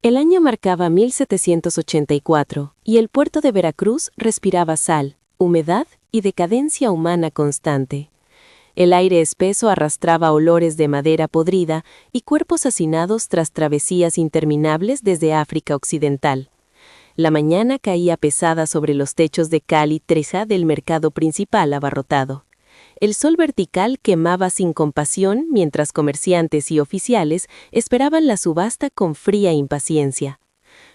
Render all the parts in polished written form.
El año marcaba 1784, y el puerto de Veracruz respiraba sal, humedad y decadencia humana constante. El aire espeso arrastraba olores de madera podrida y cuerpos hacinados tras travesías interminables desde África Occidental. La mañana caía pesada sobre los techos de cal y treja del mercado principal abarrotado. El sol vertical quemaba sin compasión mientras comerciantes y oficiales esperaban la subasta con fría impaciencia.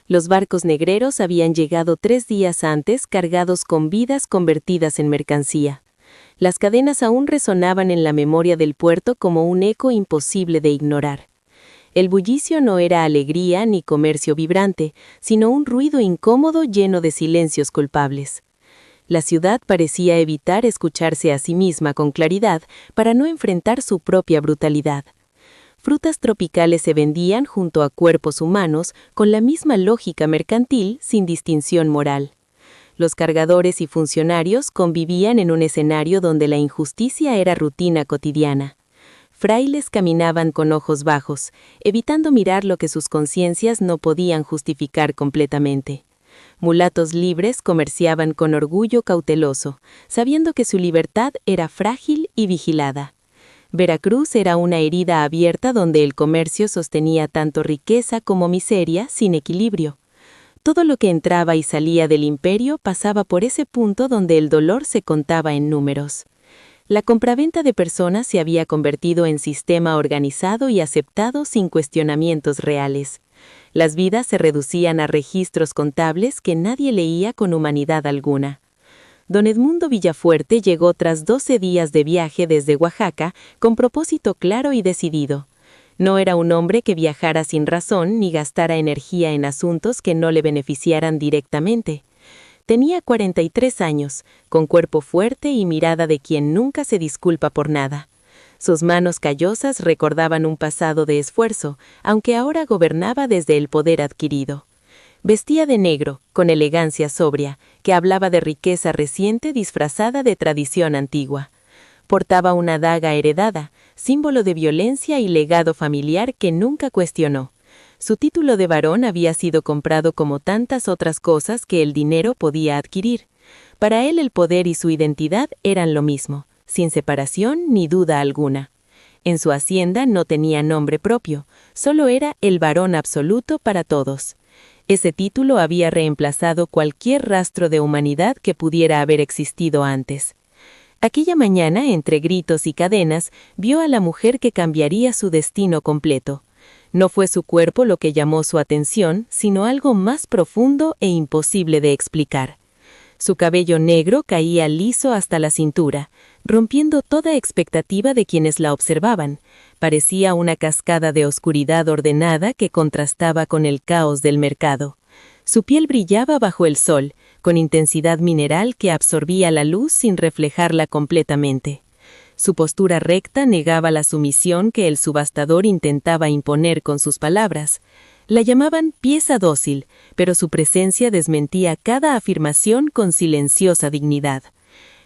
Los barcos negreros habían llegado 3 días antes cargados con vidas convertidas en mercancía. Las cadenas aún resonaban en la memoria del puerto como un eco imposible de ignorar. El bullicio no era alegría ni comercio vibrante, sino un ruido incómodo lleno de silencios culpables. La ciudad parecía evitar escucharse a sí misma con claridad para no enfrentar su propia brutalidad. Frutas tropicales se vendían junto a cuerpos humanos con la misma lógica mercantil sin distinción moral. Los cargadores y funcionarios convivían en un escenario donde la injusticia era rutina cotidiana. Frailes caminaban con ojos bajos, evitando mirar lo que sus conciencias no podían justificar completamente. Mulatos libres comerciaban con orgullo cauteloso, sabiendo que su libertad era frágil y vigilada. Veracruz era una herida abierta donde el comercio sostenía tanto riqueza como miseria sin equilibrio. Todo lo que entraba y salía del imperio pasaba por ese punto donde el dolor se contaba en números. La compraventa de personas se había convertido en sistema organizado y aceptado sin cuestionamientos reales. Las vidas se reducían a registros contables que nadie leía con humanidad alguna. Don Edmundo Villafuerte llegó tras 12 días de viaje desde Oaxaca con propósito claro y decidido. No era un hombre que viajara sin razón ni gastara energía en asuntos que no le beneficiaran directamente. Tenía 43 años, con cuerpo fuerte y mirada de quien nunca se disculpa por nada. Sus manos callosas recordaban un pasado de esfuerzo, aunque ahora gobernaba desde el poder adquirido. Vestía de negro, con elegancia sobria, que hablaba de riqueza reciente disfrazada de tradición antigua. Portaba una daga heredada, símbolo de violencia y legado familiar que nunca cuestionó. Su título de varón había sido comprado como tantas otras cosas que el dinero podía adquirir. Para él el poder y su identidad eran lo mismo, sin separación ni duda alguna. En su hacienda no tenía nombre propio, solo era el varón absoluto para todos. Ese título había reemplazado cualquier rastro de humanidad que pudiera haber existido antes. Aquella mañana, entre gritos y cadenas, vio a la mujer que cambiaría su destino completo. No fue su cuerpo lo que llamó su atención, sino algo más profundo e imposible de explicar. Su cabello negro caía liso hasta la cintura, rompiendo toda expectativa de quienes la observaban. Parecía una cascada de oscuridad ordenada que contrastaba con el caos del mercado. Su piel brillaba bajo el sol, con intensidad mineral que absorbía la luz sin reflejarla completamente. Su postura recta negaba la sumisión que el subastador intentaba imponer con sus palabras. La llamaban pieza dócil, pero su presencia desmentía cada afirmación con silenciosa dignidad.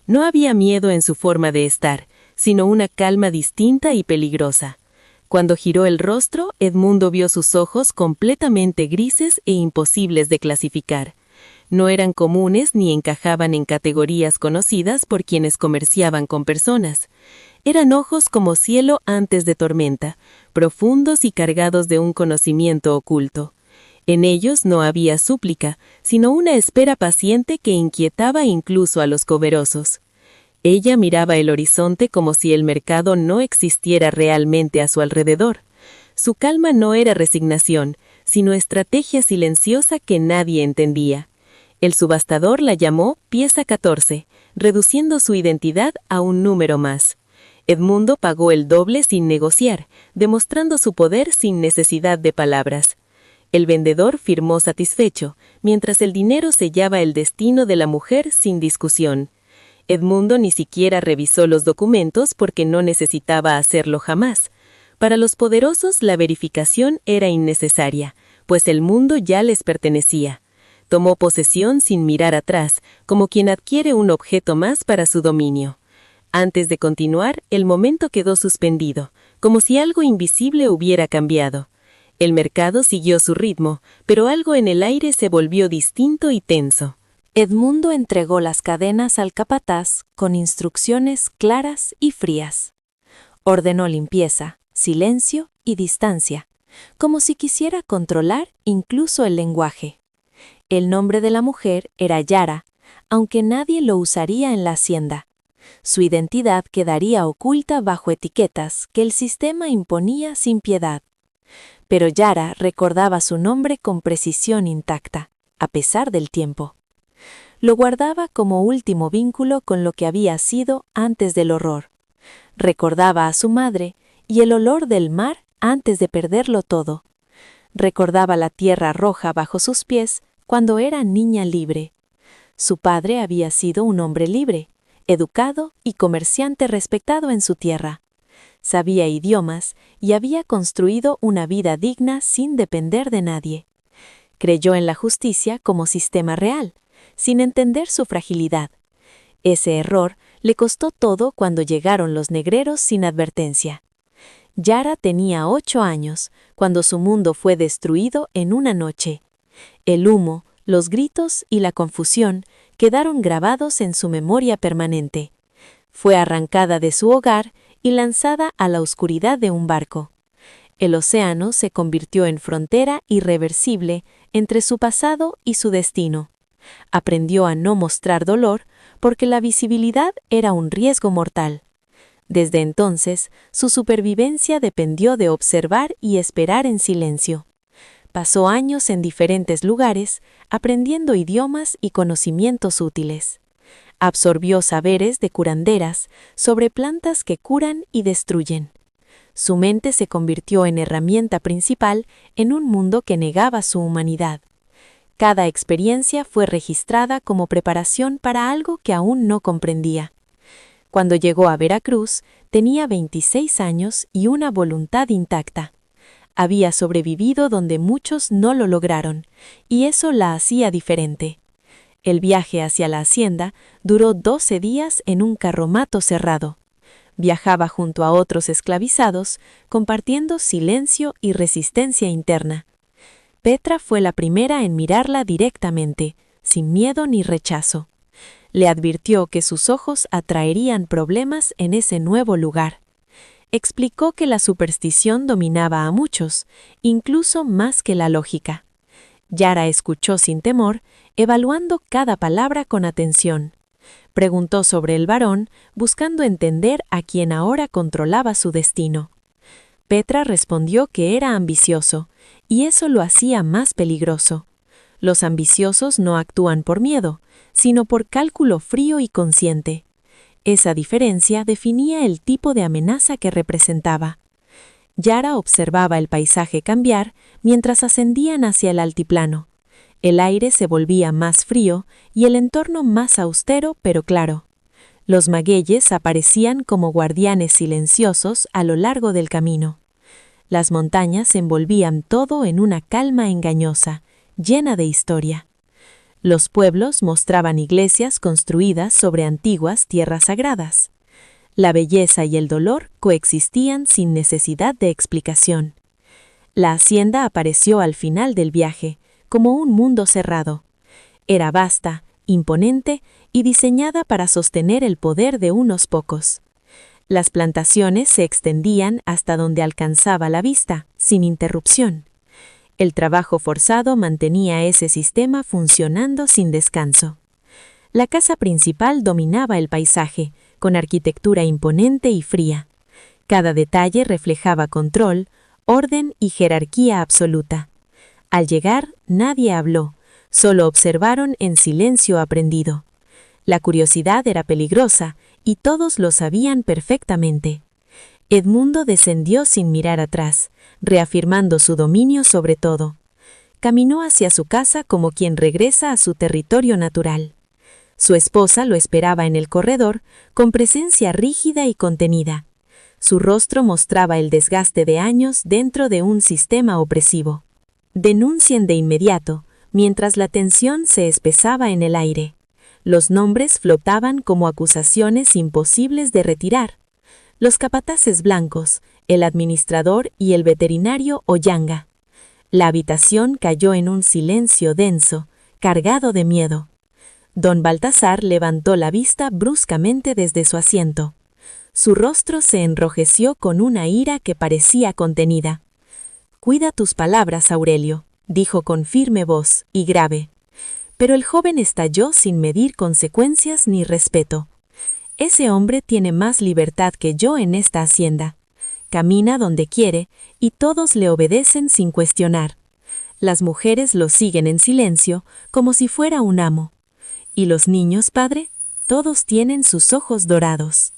No había miedo en su forma de estar, sino una calma distinta y peligrosa. Cuando giró el rostro, Edmundo vio sus ojos completamente grises e imposibles de clasificar. No eran comunes ni encajaban en categorías conocidas por quienes comerciaban con personas. Eran ojos como cielo antes de tormenta, profundos y cargados de un conocimiento oculto. En ellos no había súplica, sino una espera paciente que inquietaba incluso a los coberosos. Ella miraba el horizonte como si el mercado no existiera realmente a su alrededor. Su calma no era resignación, sino estrategia silenciosa que nadie entendía. El subastador la llamó pieza 14, reduciendo su identidad a un número más. Edmundo pagó el doble sin negociar, demostrando su poder sin necesidad de palabras. El vendedor firmó satisfecho, mientras el dinero sellaba el destino de la mujer sin discusión. Edmundo ni siquiera revisó los documentos porque no necesitaba hacerlo jamás. Para los poderosos la verificación era innecesaria, pues el mundo ya les pertenecía. Tomó posesión sin mirar atrás, como quien adquiere un objeto más para su dominio. Antes de continuar, el momento quedó suspendido, como si algo invisible hubiera cambiado. El mercado siguió su ritmo, pero algo en el aire se volvió distinto y tenso. Edmundo entregó las cadenas al capataz con instrucciones claras y frías. Ordenó limpieza, silencio y distancia, como si quisiera controlar incluso el lenguaje. El nombre de la mujer era Yara, aunque nadie lo usaría en la hacienda. Su identidad quedaría oculta bajo etiquetas que el sistema imponía sin piedad. Pero Yara recordaba su nombre con precisión intacta, a pesar del tiempo. Lo guardaba como último vínculo con lo que había sido antes del horror. Recordaba a su madre y el olor del mar antes de perderlo todo. Recordaba la tierra roja bajo sus pies cuando era niña libre. Su padre había sido un hombre libre, educado y comerciante respetado en su tierra. Sabía idiomas y había construido una vida digna sin depender de nadie. Creyó en la justicia como sistema real, sin entender su fragilidad. Ese error le costó todo cuando llegaron los negreros sin advertencia. Yara tenía 8 años cuando su mundo fue destruido en una noche. El humo, los gritos y la confusión quedaron grabados en su memoria permanente. Fue arrancada de su hogar y lanzada a la oscuridad de un barco. El océano se convirtió en frontera irreversible entre su pasado y su destino. Aprendió a no mostrar dolor porque la visibilidad era un riesgo mortal. Desde entonces, su supervivencia dependió de observar y esperar en silencio. Pasó años en diferentes lugares, aprendiendo idiomas y conocimientos útiles. Absorbió saberes de curanderas sobre plantas que curan y destruyen. Su mente se convirtió en herramienta principal en un mundo que negaba su humanidad. Cada experiencia fue registrada como preparación para algo que aún no comprendía. Cuando llegó a Veracruz, tenía 26 años y una voluntad intacta. Había sobrevivido donde muchos no lo lograron, y eso la hacía diferente. El viaje hacia la hacienda duró 12 días en un carromato cerrado. Viajaba junto a otros esclavizados, compartiendo silencio y resistencia interna. Petra fue la primera en mirarla directamente, sin miedo ni rechazo. Le advirtió que sus ojos atraerían problemas en ese nuevo lugar. Explicó que la superstición dominaba a muchos, incluso más que la lógica. Yara escuchó sin temor, evaluando cada palabra con atención. Preguntó sobre el varón, buscando entender a quien ahora controlaba su destino. Petra respondió que era ambicioso, y eso lo hacía más peligroso. Los ambiciosos no actúan por miedo, sino por cálculo frío y consciente. Esa diferencia definía el tipo de amenaza que representaba. Yara observaba el paisaje cambiar mientras ascendían hacia el altiplano. El aire se volvía más frío y el entorno más austero pero claro. Los magueyes aparecían como guardianes silenciosos a lo largo del camino. Las montañas envolvían todo en una calma engañosa, llena de historia. Los pueblos mostraban iglesias construidas sobre antiguas tierras sagradas. La belleza y el dolor coexistían sin necesidad de explicación. La hacienda apareció al final del viaje, como un mundo cerrado. Era vasta, imponente y diseñada para sostener el poder de unos pocos. Las plantaciones se extendían hasta donde alcanzaba la vista, sin interrupción. El trabajo forzado mantenía ese sistema funcionando sin descanso. La casa principal dominaba el paisaje, con arquitectura imponente y fría. Cada detalle reflejaba control, orden y jerarquía absoluta. Al llegar, nadie habló, solo observaron en silencio aprendido. La curiosidad era peligrosa, y todos lo sabían perfectamente. Edmundo descendió sin mirar atrás, reafirmando su dominio sobre todo. Caminó hacia su casa como quien regresa a su territorio natural. Su esposa lo esperaba en el corredor, con presencia rígida y contenida. Su rostro mostraba el desgaste de años dentro de un sistema opresivo. Denuncien de inmediato, mientras la tensión se espesaba en el aire. Los nombres flotaban como acusaciones imposibles de retirar. Los capataces blancos, el administrador y el veterinario Ollanga. La habitación cayó en un silencio denso, cargado de miedo. Don Baltasar levantó la vista bruscamente desde su asiento. Su rostro se enrojeció con una ira que parecía contenida. «Cuida tus palabras, Aurelio», dijo con firme voz y grave. Pero el joven estalló sin medir consecuencias ni respeto. «Ese hombre tiene más libertad que yo en esta hacienda. Camina donde quiere y todos le obedecen sin cuestionar. Las mujeres lo siguen en silencio, como si fuera un amo. ¿Y los niños, padre? Todos tienen sus ojos dorados».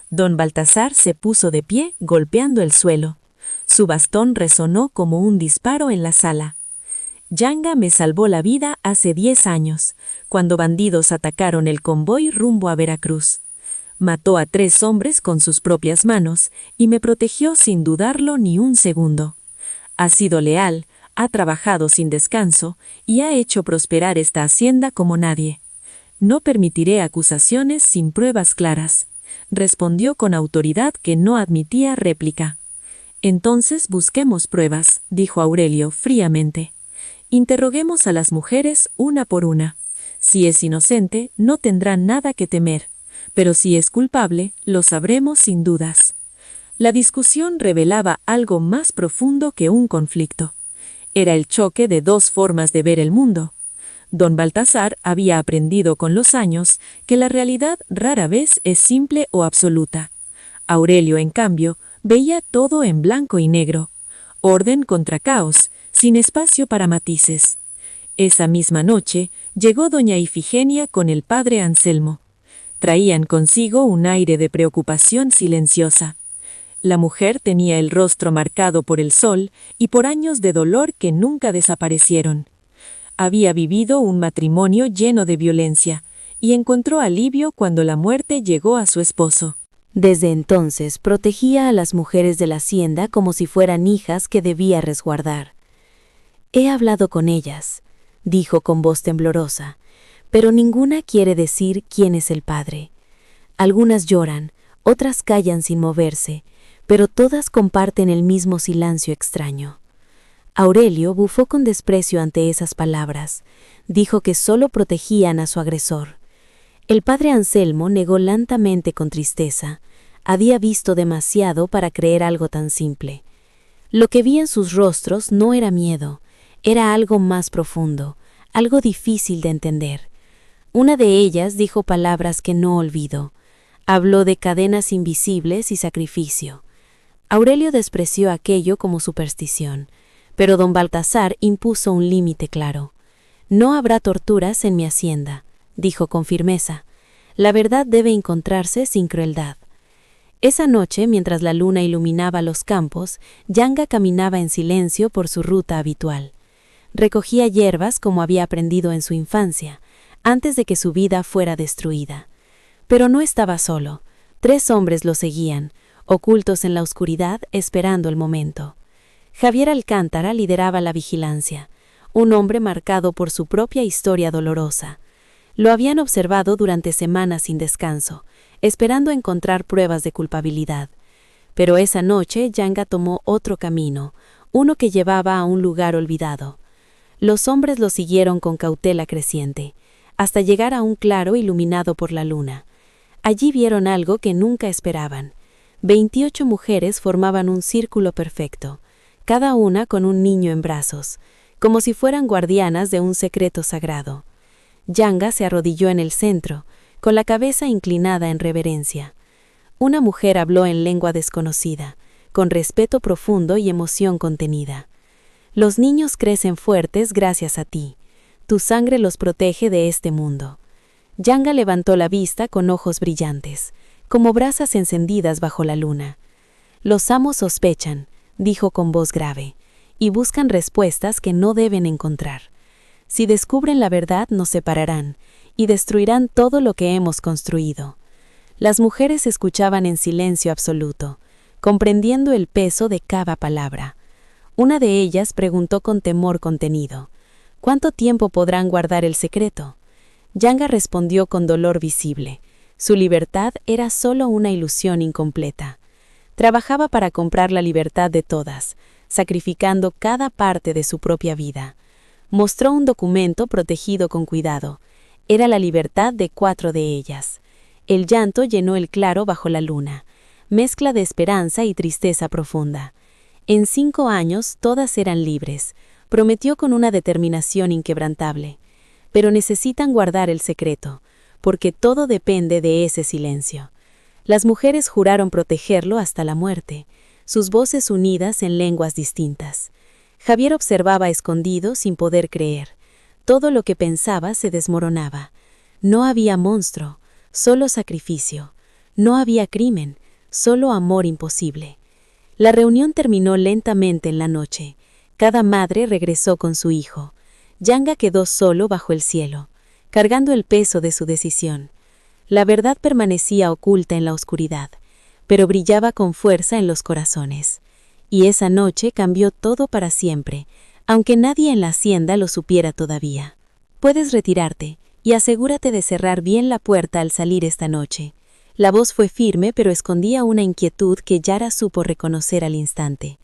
Don Baltasar se puso de pie, golpeando el suelo. Su bastón resonó como un disparo en la sala. «Yanga me salvó la vida hace 10 años, cuando bandidos atacaron el convoy rumbo a Veracruz. Mató a 3 hombres con sus propias manos y me protegió sin dudarlo ni un segundo. Ha sido leal, ha trabajado sin descanso y ha hecho prosperar esta hacienda como nadie. No permitiré acusaciones sin pruebas claras», respondió con autoridad que no admitía réplica. «Entonces busquemos pruebas», dijo Aurelio fríamente. «Interroguemos a las mujeres una por una. Si es inocente, no tendrá nada que temer, pero si es culpable, lo sabremos sin dudas». La discusión revelaba algo más profundo que un conflicto. Era el choque de 2 formas de ver el mundo. Don Baltasar había aprendido con los años que la realidad rara vez es simple o absoluta. Aurelio, en cambio, veía todo en blanco y negro. Orden contra caos, sin espacio para matices. Esa misma noche llegó doña Ifigenia con el padre Anselmo. Traían consigo un aire de preocupación silenciosa. La mujer tenía el rostro marcado por el sol y por años de dolor que nunca desaparecieron. Había vivido un matrimonio lleno de violencia y encontró alivio cuando la muerte llegó a su esposo. Desde entonces protegía a las mujeres de la hacienda como si fueran hijas que debía resguardar. «He hablado con ellas», dijo con voz temblorosa, «pero ninguna quiere decir quién es el padre. Algunas lloran, otras callan sin moverse, pero todas comparten el mismo silencio extraño». Aurelio bufó con desprecio ante esas palabras. Dijo que solo protegían a su agresor. El padre Anselmo negó lentamente con tristeza. Había visto demasiado para creer algo tan simple. Lo que vi en sus rostros no era miedo, era algo más profundo, algo difícil de entender. Una de ellas dijo palabras que no olvido. Habló de cadenas invisibles y sacrificio. Aurelio despreció aquello como superstición, pero don Baltasar impuso un límite claro. «No habrá torturas en mi hacienda», dijo con firmeza. «La verdad debe encontrarse sin crueldad». Esa noche, mientras la luna iluminaba los campos, Yanga caminaba en silencio por su ruta habitual. Recogía hierbas como había aprendido en su infancia, antes de que su vida fuera destruida. Pero no estaba solo. 3 hombres lo seguían, ocultos en la oscuridad, esperando el momento. Javier Alcántara lideraba la vigilancia, un hombre marcado por su propia historia dolorosa. Lo habían observado durante semanas sin descanso, esperando encontrar pruebas de culpabilidad. Pero esa noche Yanga tomó otro camino, uno que llevaba a un lugar olvidado. Los hombres lo siguieron con cautela creciente, hasta llegar a un claro iluminado por la luna. Allí vieron algo que nunca esperaban. 28 mujeres formaban un círculo perfecto, cada una con un niño en brazos, como si fueran guardianas de un secreto sagrado. Yanga se arrodilló en el centro, con la cabeza inclinada en reverencia. Una mujer habló en lengua desconocida, con respeto profundo y emoción contenida. «Los niños crecen fuertes gracias a ti. Tu sangre los protege de este mundo». Yanga levantó la vista con ojos brillantes, como brasas encendidas bajo la luna. «Los amos sospechan», dijo con voz grave, «y buscan respuestas que no deben encontrar. Si descubren la verdad, nos separarán y destruirán todo lo que hemos construido». Las mujeres escuchaban en silencio absoluto, comprendiendo el peso de cada palabra. Una de ellas preguntó con temor contenido, «¿Cuánto tiempo podrán guardar el secreto?». Yanga respondió con dolor visible. Su libertad era solo una ilusión incompleta. Trabajaba para comprar la libertad de todas, sacrificando cada parte de su propia vida. Mostró un documento protegido con cuidado. Era la libertad de 4 de ellas. El llanto llenó el claro bajo la luna, mezcla de esperanza y tristeza profunda. En 5 años todas eran libres, prometió con una determinación inquebrantable. Pero necesitan guardar el secreto, porque todo depende de ese silencio. Las mujeres juraron protegerlo hasta la muerte, sus voces unidas en lenguas distintas. Javier observaba escondido sin poder creer. Todo lo que pensaba se desmoronaba. No había monstruo, solo sacrificio. No había crimen, solo amor imposible. La reunión terminó lentamente en la noche. Cada madre regresó con su hijo. Yanga quedó solo bajo el cielo, cargando el peso de su decisión. La verdad permanecía oculta en la oscuridad, pero brillaba con fuerza en los corazones. Y esa noche cambió todo para siempre, aunque nadie en la hacienda lo supiera todavía. Puedes retirarte, y asegúrate de cerrar bien la puerta al salir esta noche. La voz fue firme, pero escondía una inquietud que Yara supo reconocer al instante.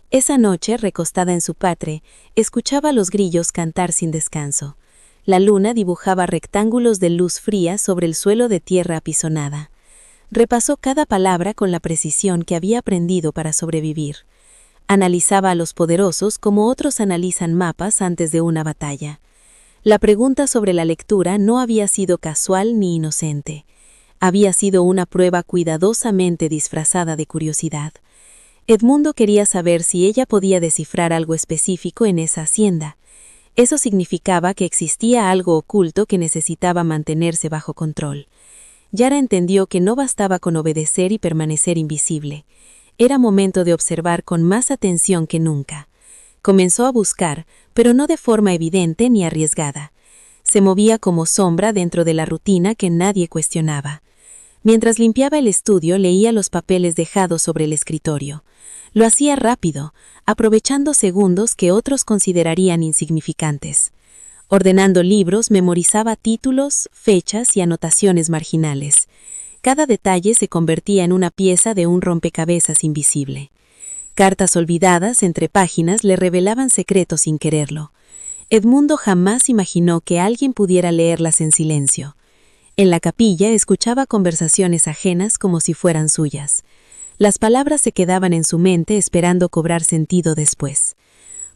Esa noche, recostada en su patre, escuchaba los grillos cantar sin descanso. La luna dibujaba rectángulos de luz fría sobre el suelo de tierra apisonada. Repasó cada palabra con la precisión que había aprendido para sobrevivir. Analizaba a los poderosos como otros analizan mapas antes de una batalla. La pregunta sobre la lectura no había sido casual ni inocente. Había sido una prueba cuidadosamente disfrazada de curiosidad. Edmundo quería saber si ella podía descifrar algo específico en esa hacienda. Eso significaba que existía algo oculto que necesitaba mantenerse bajo control. Yara entendió que no bastaba con obedecer y permanecer invisible. Era momento de observar con más atención que nunca. Comenzó a buscar, pero no de forma evidente ni arriesgada. Se movía como sombra dentro de la rutina que nadie cuestionaba. Mientras limpiaba el estudio, leía los papeles dejados sobre el escritorio. Lo hacía rápido, aprovechando segundos que otros considerarían insignificantes. Ordenando libros, memorizaba títulos, fechas y anotaciones marginales. Cada detalle se convertía en una pieza de un rompecabezas invisible. Cartas olvidadas entre páginas le revelaban secretos sin quererlo. Edmundo jamás imaginó que alguien pudiera leerlas en silencio. En la capilla escuchaba conversaciones ajenas como si fueran suyas. Las palabras se quedaban en su mente esperando cobrar sentido después.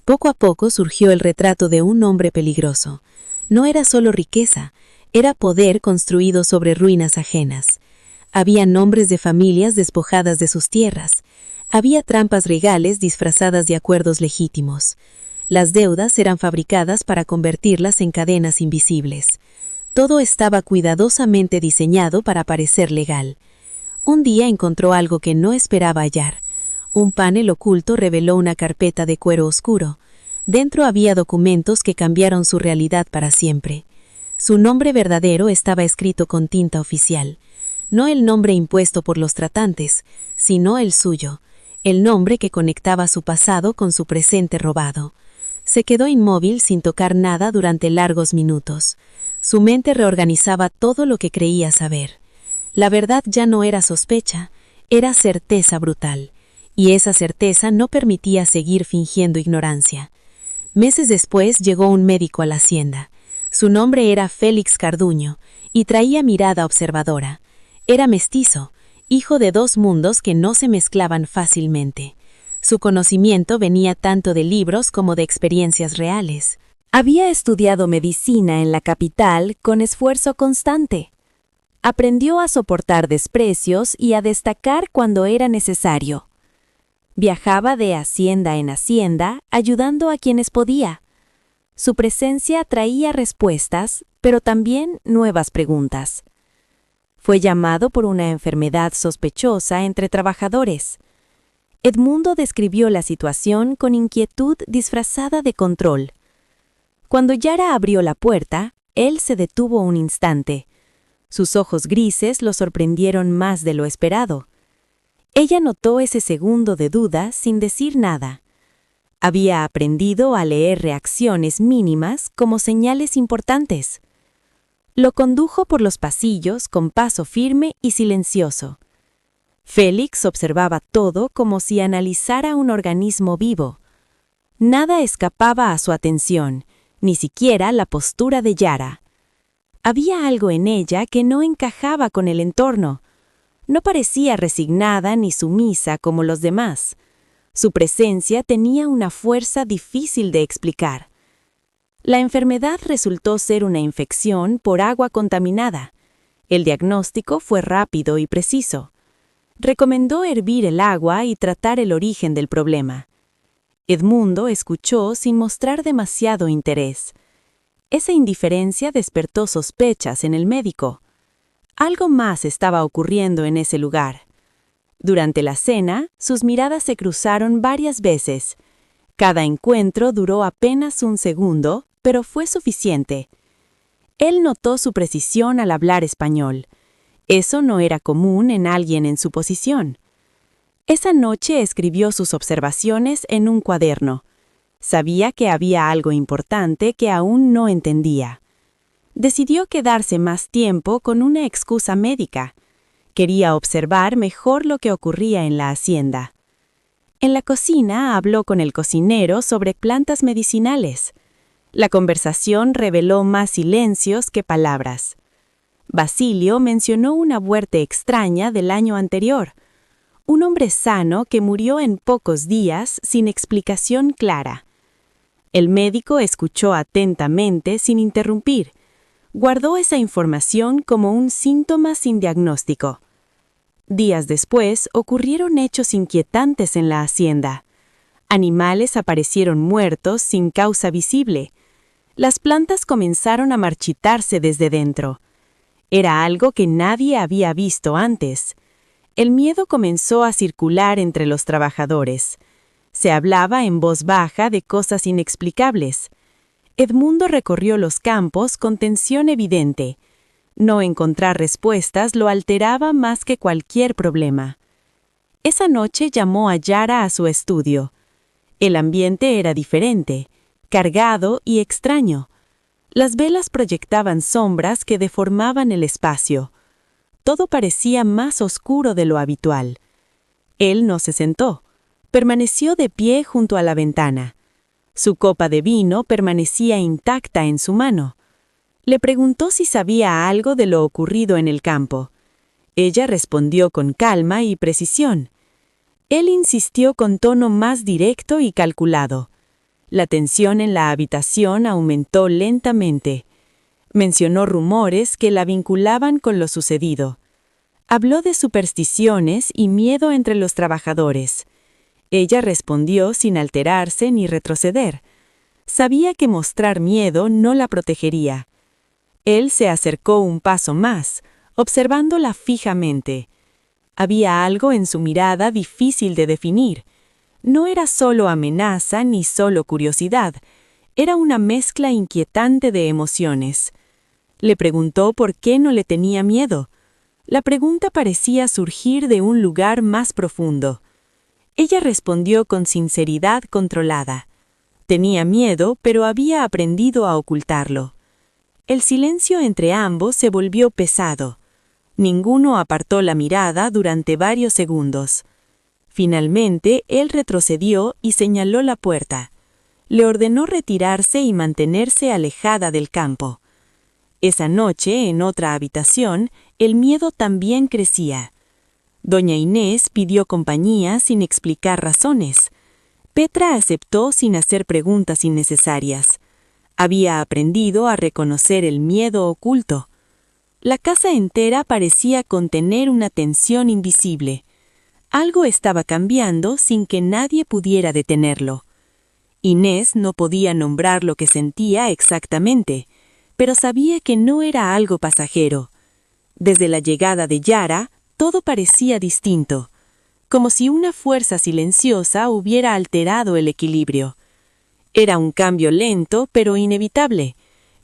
Poco a poco surgió el retrato de un hombre peligroso. No era solo riqueza, era poder construido sobre ruinas ajenas. Había nombres de familias despojadas de sus tierras. Había trampas regales disfrazadas de acuerdos legítimos. Las deudas eran fabricadas para convertirlas en cadenas invisibles. Todo estaba cuidadosamente diseñado para parecer legal. Un día encontró algo que no esperaba hallar. Un panel oculto reveló una carpeta de cuero oscuro. Dentro había documentos que cambiaron su realidad para siempre. Su nombre verdadero estaba escrito con tinta oficial. No el nombre impuesto por los tratantes, sino el suyo, el nombre que conectaba su pasado con su presente robado. Se quedó inmóvil sin tocar nada durante largos minutos. Su mente reorganizaba todo lo que creía saber. La verdad ya no era sospecha, era certeza brutal. Y esa certeza no permitía seguir fingiendo ignorancia. Meses después llegó un médico a la hacienda. Su nombre era Félix Carduño, y traía mirada observadora. Era mestizo, hijo de 2 mundos que no se mezclaban fácilmente. Su conocimiento venía tanto de libros como de experiencias reales. Había estudiado medicina en la capital con esfuerzo constante. Aprendió a soportar desprecios y a destacar cuando era necesario. Viajaba de hacienda en hacienda, ayudando a quienes podía. Su presencia traía respuestas, pero también nuevas preguntas. Fue llamado por una enfermedad sospechosa entre trabajadores. Edmundo describió la situación con inquietud disfrazada de control. Cuando Yara abrió la puerta, él se detuvo un instante. Sus ojos grises lo sorprendieron más de lo esperado. Ella notó ese segundo de duda sin decir nada. Había aprendido a leer reacciones mínimas como señales importantes. Lo condujo por los pasillos con paso firme y silencioso. Félix observaba todo como si analizara un organismo vivo. Nada escapaba a su atención, ni siquiera la postura de Yara. Había algo en ella que no encajaba con el entorno. No parecía resignada ni sumisa como los demás. Su presencia tenía una fuerza difícil de explicar. La enfermedad resultó ser una infección por agua contaminada. El diagnóstico fue rápido y preciso. Recomendó hervir el agua y tratar el origen del problema. Edmundo escuchó sin mostrar demasiado interés. Esa indiferencia despertó sospechas en el médico. Algo más estaba ocurriendo en ese lugar. Durante la cena, sus miradas se cruzaron varias veces. Cada encuentro duró apenas un segundo, pero fue suficiente. Él notó su precisión al hablar español. Eso no era común en alguien en su posición. Esa noche escribió sus observaciones en un cuaderno. Sabía que había algo importante que aún no entendía. Decidió quedarse más tiempo con una excusa médica. Quería observar mejor lo que ocurría en la hacienda. En la cocina habló con el cocinero sobre plantas medicinales. La conversación reveló más silencios que palabras. Basilio mencionó una muerte extraña del año anterior. Un hombre sano que murió en pocos días sin explicación clara. El médico escuchó atentamente sin interrumpir. Guardó esa información como un síntoma sin diagnóstico. Días después ocurrieron hechos inquietantes en la hacienda. Animales aparecieron muertos sin causa visible. Las plantas comenzaron a marchitarse desde dentro. Era algo que nadie había visto antes. El miedo comenzó a circular entre los trabajadores. Se hablaba en voz baja de cosas inexplicables. Edmundo recorrió los campos con tensión evidente. No encontrar respuestas lo alteraba más que cualquier problema. Esa noche llamó a Yara a su estudio. El ambiente era diferente, cargado y extraño. Las velas proyectaban sombras que deformaban el espacio. Todo parecía más oscuro de lo habitual. Él no se sentó. Permaneció de pie junto a la ventana. Su copa de vino permanecía intacta en su mano. Le preguntó si sabía algo de lo ocurrido en el campo. Ella respondió con calma y precisión. Él insistió con tono más directo y calculado. La tensión en la habitación aumentó lentamente. Mencionó rumores que la vinculaban con lo sucedido. Habló de supersticiones y miedo entre los trabajadores. Ella respondió sin alterarse ni retroceder. Sabía que mostrar miedo no la protegería. Él se acercó un paso más, observándola fijamente. Había algo en su mirada difícil de definir. No era solo amenaza ni solo curiosidad. Era una mezcla inquietante de emociones. Le preguntó por qué no le tenía miedo. La pregunta parecía surgir de un lugar más profundo. Ella respondió con sinceridad controlada. Tenía miedo, pero había aprendido a ocultarlo. El silencio entre ambos se volvió pesado. Ninguno apartó la mirada durante varios segundos. Finalmente, él retrocedió y señaló la puerta. Le ordenó retirarse y mantenerse alejada del campo. Esa noche, en otra habitación, el miedo también crecía. Doña Inés pidió compañía sin explicar razones. Petra aceptó sin hacer preguntas innecesarias. Había aprendido a reconocer el miedo oculto. La casa entera parecía contener una tensión invisible. Algo estaba cambiando sin que nadie pudiera detenerlo. Inés no podía nombrar lo que sentía exactamente, pero sabía que no era algo pasajero. Desde la llegada de Yara, todo parecía distinto, como si una fuerza silenciosa hubiera alterado el equilibrio. Era un cambio lento, pero inevitable,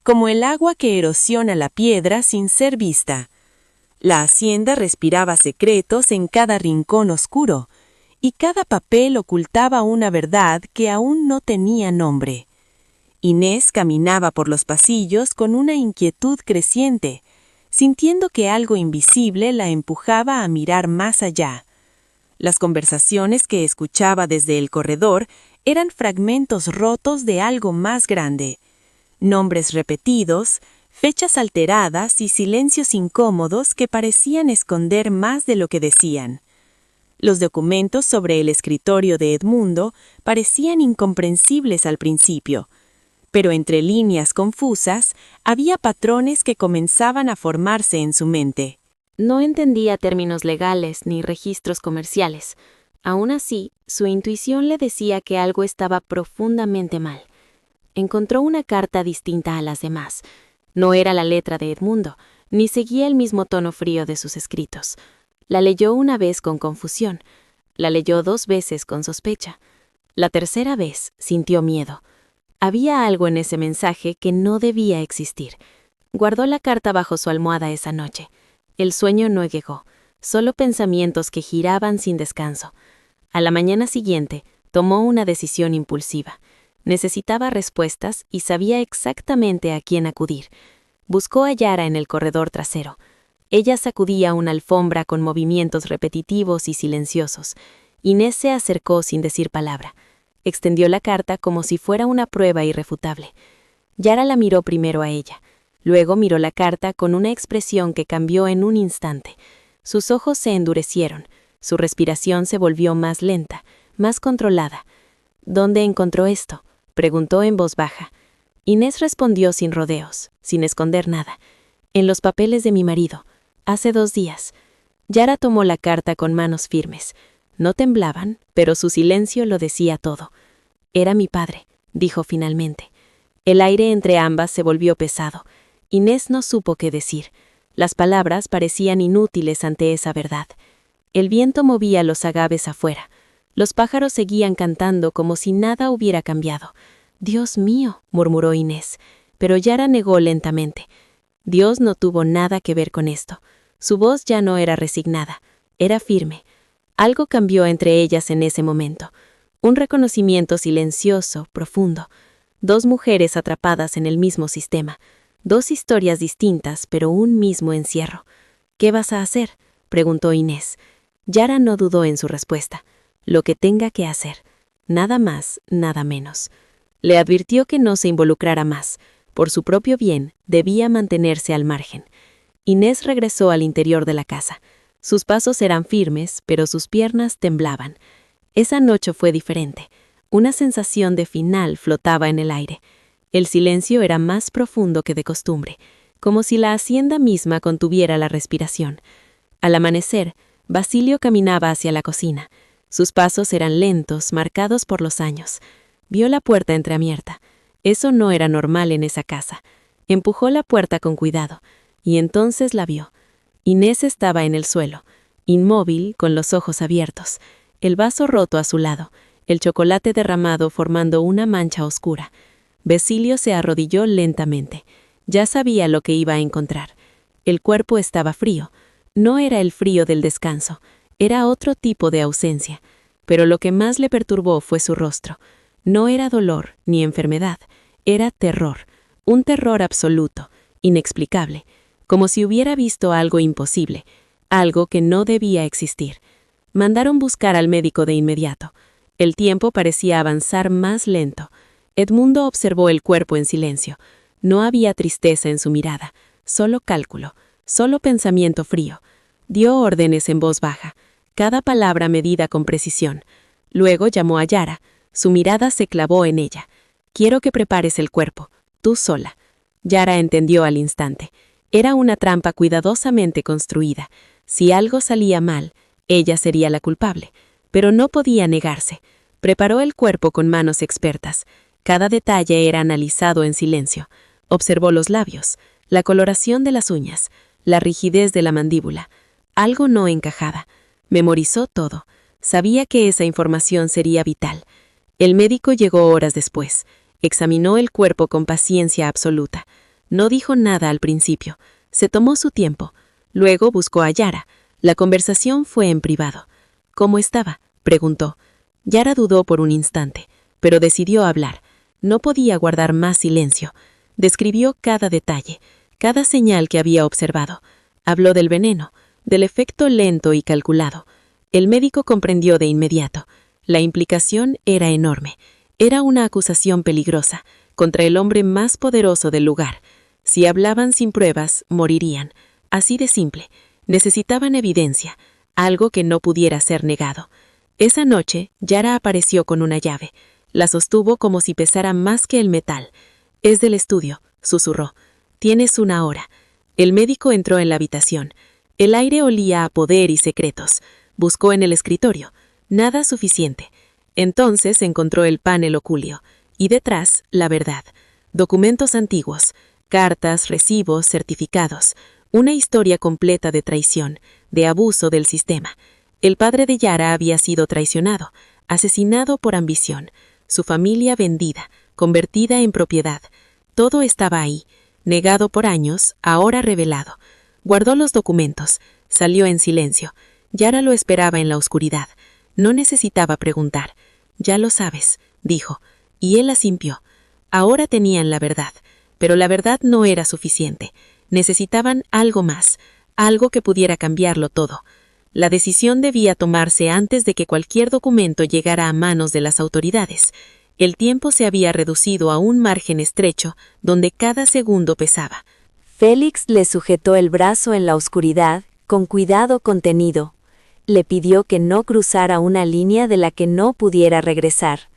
como el agua que erosiona la piedra sin ser vista. La hacienda respiraba secretos en cada rincón oscuro, y cada papel ocultaba una verdad que aún no tenía nombre. Inés caminaba por los pasillos con una inquietud creciente, sintiendo que algo invisible la empujaba a mirar más allá. Las conversaciones que escuchaba desde el corredor eran fragmentos rotos de algo más grande. Nombres repetidos, fechas alteradas y silencios incómodos que parecían esconder más de lo que decían. Los documentos sobre el escritorio de Edmundo parecían incomprensibles al principio, pero entre líneas confusas había patrones que comenzaban a formarse en su mente. No entendía términos legales ni registros comerciales. Aún así, su intuición le decía que algo estaba profundamente mal. Encontró una carta distinta a las demás. No era la letra de Edmundo, ni seguía el mismo tono frío de sus escritos. La leyó una vez con confusión. La leyó 2 veces con sospecha. La tercera vez sintió miedo. Había algo en ese mensaje que no debía existir. Guardó la carta bajo su almohada esa noche. El sueño no llegó, solo pensamientos que giraban sin descanso. A la mañana siguiente, tomó una decisión impulsiva. Necesitaba respuestas y sabía exactamente a quién acudir. Buscó a Yara en el corredor trasero. Ella sacudía una alfombra con movimientos repetitivos y silenciosos. Inés se acercó sin decir palabra. Extendió la carta como si fuera una prueba irrefutable. Yara la miró primero a ella. Luego miró la carta con una expresión que cambió en un instante. Sus ojos se endurecieron. Su respiración se volvió más lenta, más controlada. ¿Dónde encontró esto?, preguntó en voz baja. Inés respondió sin rodeos, sin esconder nada. En los papeles de mi marido, hace 2 días. Yara tomó la carta con manos firmes. No temblaban, pero su silencio lo decía todo. Era mi padre, dijo finalmente. El aire entre ambas se volvió pesado. Inés no supo qué decir. Las palabras parecían inútiles ante esa verdad. El viento movía los agaves afuera. Los pájaros seguían cantando como si nada hubiera cambiado. «Dios mío», murmuró Inés, pero Yara negó lentamente. Dios no tuvo nada que ver con esto. Su voz ya no era resignada, era firme. Algo cambió entre ellas en ese momento. Un reconocimiento silencioso, profundo. 2 mujeres atrapadas en el mismo sistema. 2 historias distintas, pero un mismo encierro. «¿Qué vas a hacer?», preguntó Inés. Yara no dudó en su respuesta. «Lo que tenga que hacer. Nada más, nada menos». Le advirtió que no se involucrara más. Por su propio bien, debía mantenerse al margen. Inés regresó al interior de la casa. Sus pasos eran firmes, pero sus piernas temblaban. Esa noche fue diferente. Una sensación de final flotaba en el aire. El silencio era más profundo que de costumbre, como si la hacienda misma contuviera la respiración. Al amanecer, Basilio caminaba hacia la cocina. Sus pasos eran lentos, marcados por los años. Vio la puerta entreabierta. Eso no era normal en esa casa. Empujó la puerta con cuidado, y entonces la vio. Inés estaba en el suelo, inmóvil, con los ojos abiertos, el vaso roto a su lado, el chocolate derramado formando una mancha oscura. Basilio se arrodilló lentamente. Ya sabía lo que iba a encontrar. El cuerpo estaba frío. No era el frío del descanso, era otro tipo de ausencia. Pero lo que más le perturbó fue su rostro. No era dolor ni enfermedad, era terror, un terror absoluto, inexplicable, como si hubiera visto algo imposible, algo que no debía existir. Mandaron buscar al médico de inmediato. El tiempo parecía avanzar más lento. Edmundo observó el cuerpo en silencio. No había tristeza en su mirada, solo cálculo, solo pensamiento frío. Dio órdenes en voz baja, cada palabra medida con precisión. Luego llamó a Yara. Su mirada se clavó en ella. «Quiero que prepares el cuerpo, tú sola». Yara entendió al instante. Era una trampa cuidadosamente construida. Si algo salía mal, ella sería la culpable. Pero no podía negarse. Preparó el cuerpo con manos expertas. Cada detalle era analizado en silencio. Observó los labios, la coloración de las uñas, la rigidez de la mandíbula. Algo no encajaba. Memorizó todo. Sabía que esa información sería vital. El médico llegó horas después. Examinó el cuerpo con paciencia absoluta. No dijo nada al principio. Se tomó su tiempo. Luego buscó a Yara. La conversación fue en privado. «¿Cómo estaba?», preguntó. Yara dudó por un instante, pero decidió hablar. No podía guardar más silencio. Describió cada detalle, cada señal que había observado. Habló del veneno, del efecto lento y calculado. El médico comprendió de inmediato. La implicación era enorme. Era una acusación peligrosa contra el hombre más poderoso del lugar. Si hablaban sin pruebas, morirían. Así de simple. Necesitaban evidencia, algo que no pudiera ser negado. Esa noche, Yara apareció con una llave. La sostuvo como si pesara más que el metal. «Es del estudio», susurró. «Tienes 1 hora». El médico entró en la habitación. El aire olía a poder y secretos. Buscó en el escritorio. Nada suficiente. Entonces encontró el panel oculio. Y detrás, la verdad. Documentos antiguos. Cartas, recibos, certificados. Una historia completa de traición, de abuso del sistema. El padre de Yara había sido traicionado, asesinado por ambición. Su familia vendida, convertida en propiedad. Todo estaba ahí, negado por años, ahora revelado. Guardó los documentos, salió en silencio. Yara lo esperaba en la oscuridad. No necesitaba preguntar. «Ya lo sabes», dijo, y él asintió. Ahora tenían la verdad, pero la verdad no era suficiente. Necesitaban algo más, algo que pudiera cambiarlo todo. La decisión debía tomarse antes de que cualquier documento llegara a manos de las autoridades. El tiempo se había reducido a un margen estrecho, donde cada segundo pesaba. Félix le sujetó el brazo en la oscuridad, con cuidado contenido. Le pidió que no cruzara una línea de la que no pudiera regresar.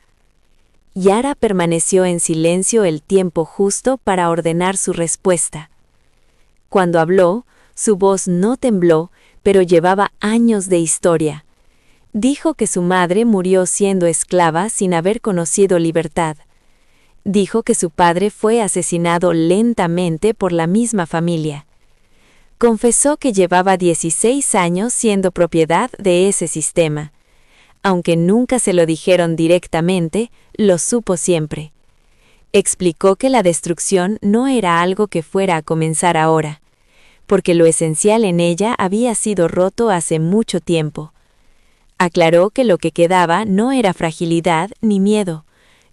Yara permaneció en silencio el tiempo justo para ordenar su respuesta. Cuando habló, su voz no tembló, pero llevaba años de historia. Dijo que su madre murió siendo esclava sin haber conocido libertad. Dijo que su padre fue asesinado lentamente por la misma familia. Confesó que llevaba 16 años siendo propiedad de ese sistema. Aunque nunca se lo dijeron directamente, lo supo siempre. Explicó que la destrucción no era algo que fuera a comenzar ahora, porque lo esencial en ella había sido roto hace mucho tiempo. Aclaró que lo que quedaba no era fragilidad ni miedo,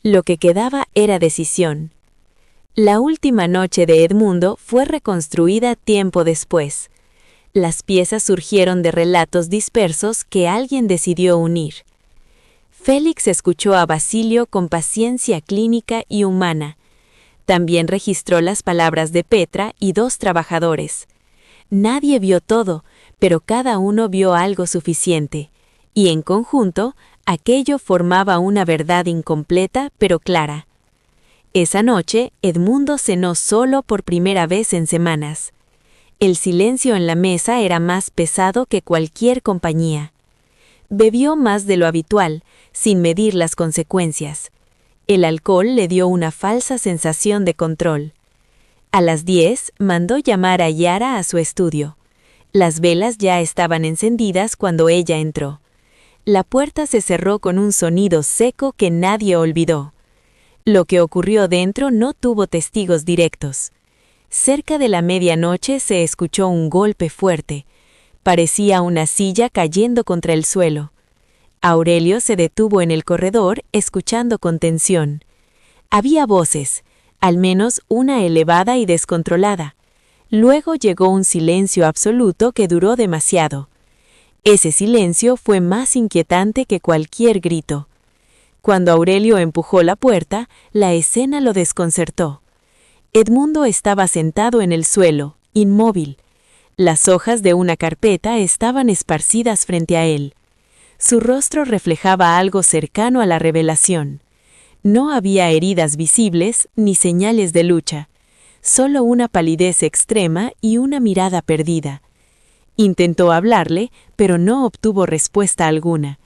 lo que quedaba era decisión. La última noche de Edmundo fue reconstruida tiempo después. Las piezas surgieron de relatos dispersos que alguien decidió unir. Félix escuchó a Basilio con paciencia clínica y humana. También registró las palabras de Petra y 2 trabajadores. Nadie vio todo, pero cada uno vio algo suficiente, y en conjunto, aquello formaba una verdad incompleta pero clara. Esa noche, Edmundo cenó solo por primera vez en semanas. El silencio en la mesa era más pesado que cualquier compañía. Bebió más de lo habitual, sin medir las consecuencias. El alcohol le dio una falsa sensación de control. A las 10 mandó llamar a Yara a su estudio. Las velas ya estaban encendidas cuando ella entró. La puerta se cerró con un sonido seco que nadie olvidó. Lo que ocurrió dentro no tuvo testigos directos. Cerca de la medianoche se escuchó un golpe fuerte. Parecía una silla cayendo contra el suelo. Aurelio se detuvo en el corredor, escuchando con tensión. Había voces, al menos una elevada y descontrolada. Luego llegó un silencio absoluto que duró demasiado. Ese silencio fue más inquietante que cualquier grito. Cuando Aurelio empujó la puerta, la escena lo desconcertó. Edmundo estaba sentado en el suelo, inmóvil. Las hojas de una carpeta estaban esparcidas frente a él. Su rostro reflejaba algo cercano a la revelación. No había heridas visibles ni señales de lucha, solo una palidez extrema y una mirada perdida. Intentó hablarle, pero no obtuvo respuesta alguna.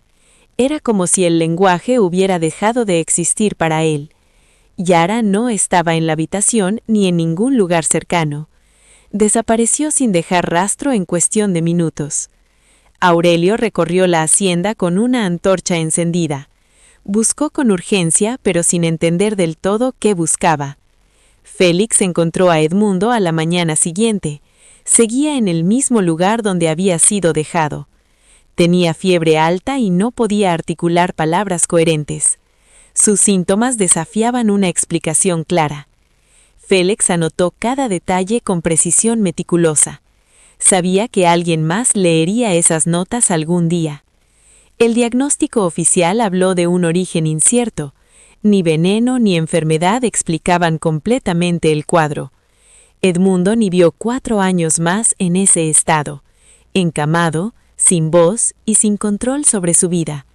Era como si el lenguaje hubiera dejado de existir para él. Yara no estaba en la habitación ni en ningún lugar cercano. Desapareció sin dejar rastro en cuestión de minutos. Aurelio recorrió la hacienda con una antorcha encendida. Buscó con urgencia, pero sin entender del todo qué buscaba. Félix encontró a Edmundo a la mañana siguiente. Seguía en el mismo lugar donde había sido dejado. Tenía fiebre alta y no podía articular palabras coherentes. Sus síntomas desafiaban una explicación clara. Félix anotó cada detalle con precisión meticulosa. Sabía que alguien más leería esas notas algún día. El diagnóstico oficial habló de un origen incierto. Ni veneno ni enfermedad explicaban completamente el cuadro. Edmundo vivió 4 años más en ese estado, encamado, sin voz y sin control sobre su vida.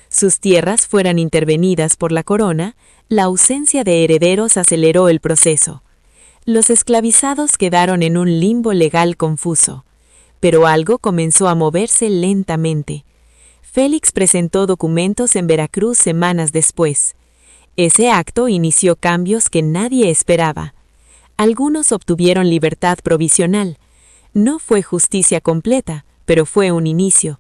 Sus tierras fueran intervenidas por la corona, la ausencia de herederos aceleró el proceso. Los esclavizados quedaron en un limbo legal confuso, pero algo comenzó a moverse lentamente. Félix presentó documentos en Veracruz semanas después. Ese acto inició cambios que nadie esperaba. Algunos obtuvieron libertad provisional. No fue justicia completa, pero fue un inicio.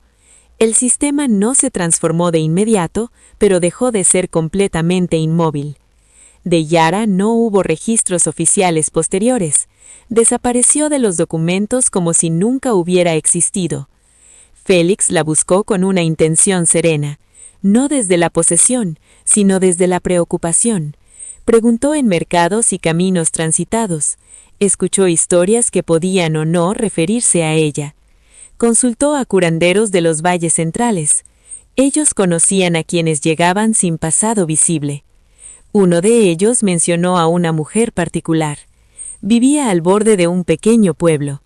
El sistema no se transformó de inmediato, pero dejó de ser completamente inmóvil. De Yara no hubo registros oficiales posteriores. Desapareció de los documentos como si nunca hubiera existido. Félix la buscó con una intención serena, no desde la posesión, sino desde la preocupación. Preguntó en mercados y caminos transitados. Escuchó historias que podían o no referirse a ella. Consultó a curanderos de los valles centrales. Ellos conocían a quienes llegaban sin pasado visible. Uno de ellos mencionó a una mujer particular. Vivía al borde de un pequeño pueblo.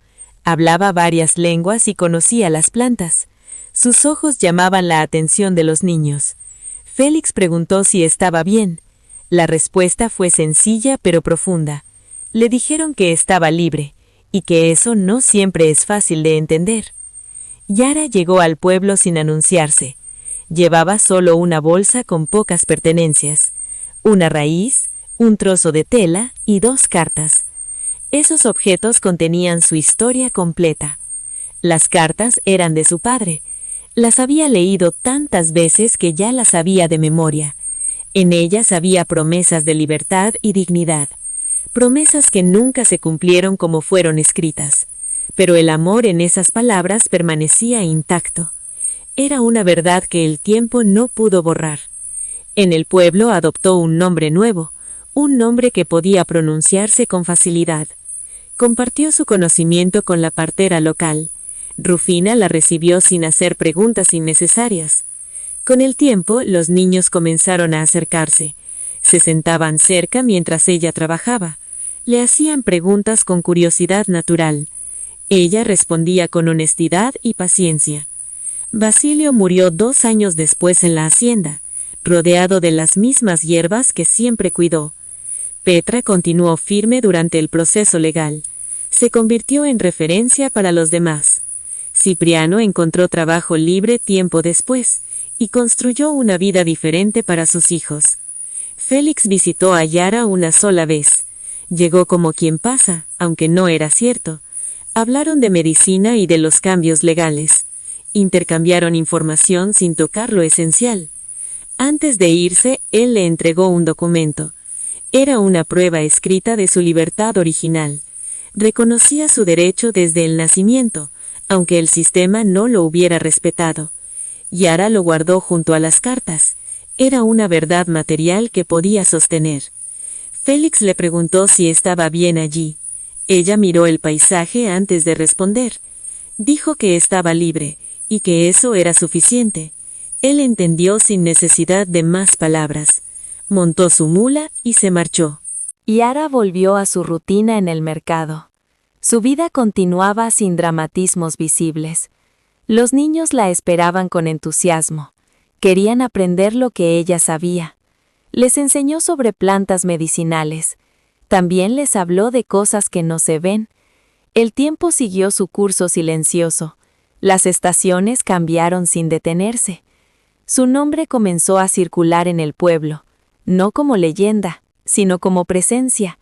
Hablaba varias lenguas y conocía las plantas. Sus ojos llamaban la atención de los niños. Félix preguntó si estaba bien. La respuesta fue sencilla pero profunda. Le dijeron que estaba libre, y que eso no siempre es fácil de entender. Yara llegó al pueblo sin anunciarse. Llevaba solo una bolsa con pocas pertenencias, una raíz, un trozo de tela y 2 cartas. Esos objetos contenían su historia completa. Las cartas eran de su padre. Las había leído tantas veces que ya las sabía de memoria. En ellas había promesas de libertad y dignidad, promesas que nunca se cumplieron como fueron escritas, pero el amor en esas palabras permanecía intacto. Era una verdad que el tiempo no pudo borrar. En el pueblo adoptó un nombre nuevo, un nombre que podía pronunciarse con facilidad. Compartió su conocimiento con la partera local. Rufina la recibió sin hacer preguntas innecesarias. Con el tiempo, los niños comenzaron a acercarse. Se sentaban cerca mientras ella trabajaba. Le hacían preguntas con curiosidad natural. Ella respondía con honestidad y paciencia. Basilio murió 2 años después en la hacienda, rodeado de las mismas hierbas que siempre cuidó. Petra continuó firme durante el proceso legal. Se convirtió en referencia para los demás. Cipriano encontró trabajo libre tiempo después y construyó una vida diferente para sus hijos. Félix visitó a Yara una sola vez. Llegó como quien pasa, aunque no era cierto. Hablaron de medicina y de los cambios legales. Intercambiaron información sin tocar lo esencial. Antes de irse, él le entregó un documento. Era una prueba escrita de su libertad original. Reconocía su derecho desde el nacimiento, aunque el sistema no lo hubiera respetado. Yara lo guardó junto a las cartas. Era una verdad material que podía sostener. Félix le preguntó si estaba bien allí. Ella miró el paisaje antes de responder. Dijo que estaba libre, y que eso era suficiente. Él entendió sin necesidad de más palabras. Montó su mula y se marchó. Yara volvió a su rutina en el mercado. Su vida continuaba sin dramatismos visibles. Los niños la esperaban con entusiasmo. Querían aprender lo que ella sabía. Les enseñó sobre plantas medicinales. También les habló de cosas que no se ven. El tiempo siguió su curso silencioso. Las estaciones cambiaron sin detenerse. Su nombre comenzó a circular en el pueblo, no como leyenda, sino como presencia.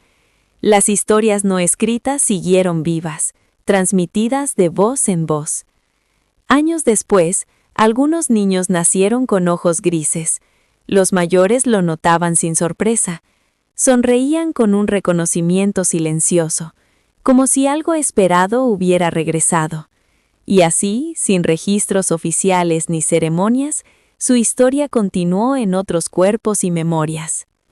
Las historias no escritas siguieron vivas, transmitidas de voz en voz. Años después, algunos niños nacieron con ojos grises. Los mayores lo notaban sin sorpresa. Sonreían con un reconocimiento silencioso, como si algo esperado hubiera regresado. Y así, sin registros oficiales ni ceremonias, su historia continuó en otros cuerpos y memorias.